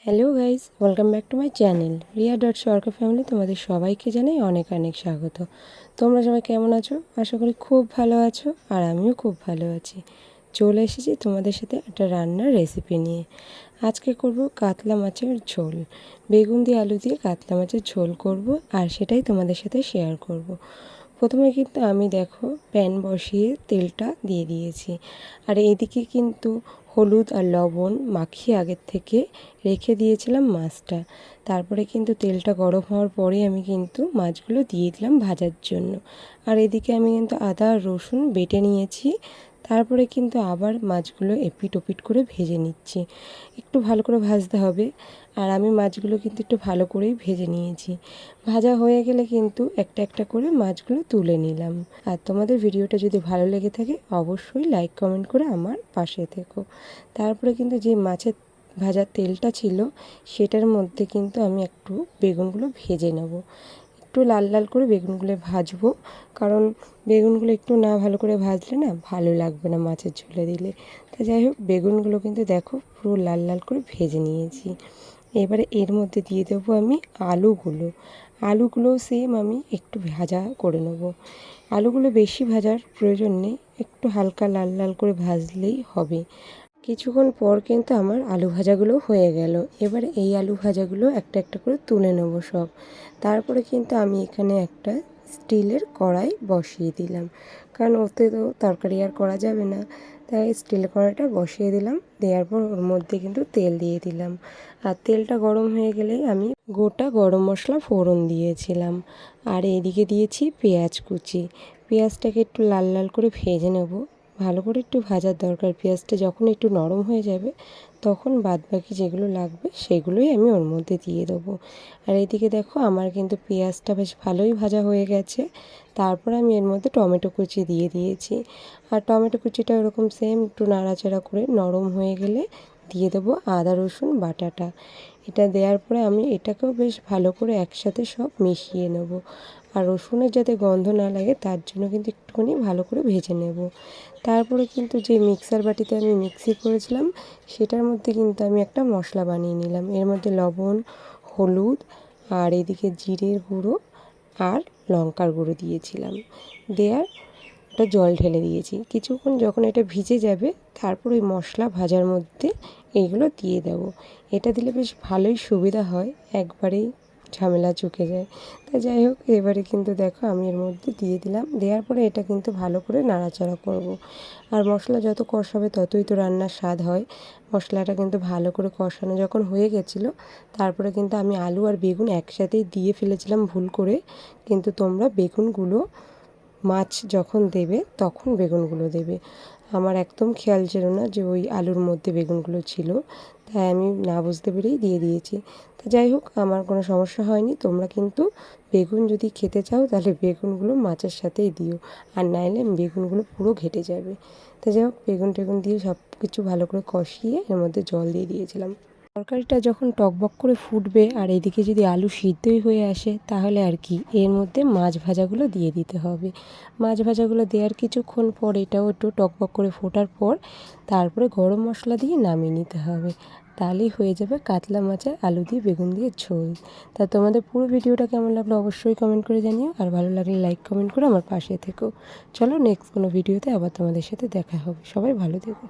Hello guys, welcome back to my channel Riya dot Sarkar family. তোমাদের সবাইকে জানাই অনেক অনেক স্বাগত। তোমরা সবাই কেমন আছো? আশা করি খুব ভালো আছো, আর আমিও খুব ভালো আছি। চলে এসেছি তোমাদের সাথে একটা রান্নার রেসিপি নিয়ে। আজকে করব কাতলা মাছের ঝোল। বেগুন দিয়ে আলু দিয়ে কাতলা মাছের ঝোল করব, আর সেটাই তোমাদের সাথে শেয়ার করব। প্রথমে কিন্তু আমি দেখো প্যান বসিয়ে তেলটা দিয়ে দিয়েছি, আর এদিকে কিন্তু হলুদ আর লবণ মাখিয়ে আগের থেকে রেখে দিয়েছিলাম মাছটা। তারপরে কিন্তু তেলটা গরম হওয়ার পরে আমি কিন্তু মাছগুলো দিয়ে দিলাম ভাজার জন্য। আর এদিকে আমি কিন্তু আদা আর রসুন বেটে নিয়েছি। তারপরে কিন্তু আবার মাছগুলো এপিট ওপিট করে ভেজে নিচ্ছি। একটু ভালো করে ভাজতে হবে, আর আমি মাছগুলো কিন্তু একটু ভালো করেই ভেজে নিয়েছি। ভাজা হয়ে গেলে কিন্তু একটা একটা করে মাছগুলো তুলে নিলাম। আর তোমাদের ভিডিওটা যদি ভালো লেগে থাকে অবশ্যই লাইক কমেন্ট করে আমার পাশে থেকো। তারপরে কিন্তু যে মাছের ভাজার তেলটা ছিল সেটার মধ্যে কিন্তু আমি একটু বেগুনগুলো ভেজে নেব। একটু লাল লাল করে বেগুনগুলো ভাজবো, কারণ বেগুনগুলো একটু না ভালো করে ভাজলে না ভালো লাগবে না মাছের ঝোলে দিলে। তা যাই হোক, বেগুনগুলো কিন্তু দেখো পুরো লাল লাল করে ভেজে নিয়েছি। এবারে এর মধ্যে দিয়ে দেবো আমি আলুগুলোও সেম আমি একটু ভাজা করে নেব। আলুগুলো বেশি ভাজার প্রয়োজন নেই, একটু হালকা লাল লাল করে ভাজলেই হবে। কিছুক্ষণ পর কিন্তু আমার আলু ভাজাগুলো হয়ে গেল। এবার এই আলু ভাজাগুলো একটা একটা করে তুলে নেব সব। তারপরে কিন্তু আমি এখানে একটা স্টিলের কড়াই বসিয়ে দিলাম, কারণ ওতে তো তরকারি আর করা যাবে না। তাই স্টিলের কড়াইটা বসিয়ে দিলাম। দেওয়ার পর ওর মধ্যে কিন্তু তেল দিয়ে দিলাম, আর তেলটা গরম হয়ে গেলেই আমি গোটা গরম মশলা ফোড়ন দিয়েছিলাম। আর এদিকে দিয়েছি পেঁয়াজ কুচি। পেঁয়াজটাকে একটু লাল লাল করে ভেজে নেব, ভালো করে একটু ভাজার দরকার। পেঁয়াজটা যখন একটু নরম হয়ে যাবে তখন বাদবাকি যেগুলো লাগবে সেগুলোই আমি ওর মধ্যে দিয়ে দেবো। আর এইদিকে দেখো আমার কিন্তু পেঁয়াজটা বেশ ভালোই ভাজা হয়ে গেছে। তারপর আমি এর মধ্যে টমেটো কুচি দিয়ে দিয়েছি, আর টমেটো কুচিটা ওরকম সেম একটু নাড়াচাড়া করে নরম হয়ে গেলে দিয়ে দেবো আদা রসুন বাটাটা। এটা দেওয়ার পরে আমি এটাকেও বেশ ভালো করে একসাথে সব মিশিয়ে নেব। আর রসুনের যাতে গন্ধ না লাগে তার জন্য কিন্তু একটুখানি ভালো করে ভেজে নেব। তারপরে কিন্তু যে মিক্সার বাটিতে আমি মিক্সি করেছিলাম সেটার মধ্যে কিন্তু আমি একটা মশলা বানিয়ে নিলাম। এর মধ্যে লবণ, হলুদ, আর এদিকে জিরের গুঁড়ো আর লঙ্কার গুঁড়ো দিয়েছিলাম। দেওয়ার একটা জল ঢেলে দিয়েছি। কিছুক্ষণ যখন এটা ভিজে যাবে তারপর ওই মশলা ভাজার মধ্যে এইগুলো দিয়ে দেবো। এটা দিলে বেশ ভালোই সুবিধা হয়, একবারেই ঝামেলা চুকে যায়। তা যাই হোক, এবারে কিন্তু দেখো আমি এর মধ্যে দিয়ে দিলাম। দেওয়ার পরে এটা কিন্তু ভালো করে নাড়াচাড়া করব। আর মশলা যত কষাবে ততই তো রান্নার স্বাদ হয়। মশলাটা কিন্তু ভালো করে কষানো যখন হয়ে গেছিলো তারপরে কিন্তু আমি আলু আর বেগুন একসাথেই দিয়ে ফেলেছিলাম ভুল করে। কিন্তু তোমরা বেগুনগুলো মাছ যখন দেবে তখন বেগুনগুলো দেবে। আমার একদম খেয়াল ছিল না যে ওই আলুর মধ্যে বেগুনগুলো ছিল, তাই আমি না বুঝতে পেরেই দিয়ে দিয়েছি। তা যাই হোক, আমার কোনো সমস্যা হয়নি। তোমরা কিন্তু বেগুন যদি খেতে চাও তাহলে বেগুনগুলো মাছের সাথেই দিও, আর নাইলে বেগুনগুলো পুরো ঘেটে যাবে। তা যাই হোক, বেগুন টেগুন দিয়ে সব কিছু ভালো করে কষিয়ে এর মধ্যে জল দিয়ে দিয়েছিলাম। তরকারিটা যখন টকবক করে ফুটবে আর এদিকে যদি আলু সিদ্ধই হয়ে আসে তাহলে আর কি, এর মধ্যে মাছ ভাজাগুলো দিয়ে দিতে হবে। মাছ ভাজাগুলো দেওয়ার কিছুক্ষণ পর এটাও একটু টকবক করে ফোটার পর তারপরে গরম মশলা দিয়ে নামিয়ে নিতে হবে। তাহলেই হয়ে যাবে কাতলা মাছের আলু দিয়ে বেগুন দিয়ে ঝোল। তা তোমাদের পুরো ভিডিওটা কেমন লাগলো অবশ্যই কমেন্ট করে জানিও, আর ভালো লাগলে লাইক কমেন্ট করে আমার পাশে থেকো। চলো নেক্সট কোনো ভিডিওতে আবার তোমাদের সাথে দেখা হবে। সবাই ভালো থেকো।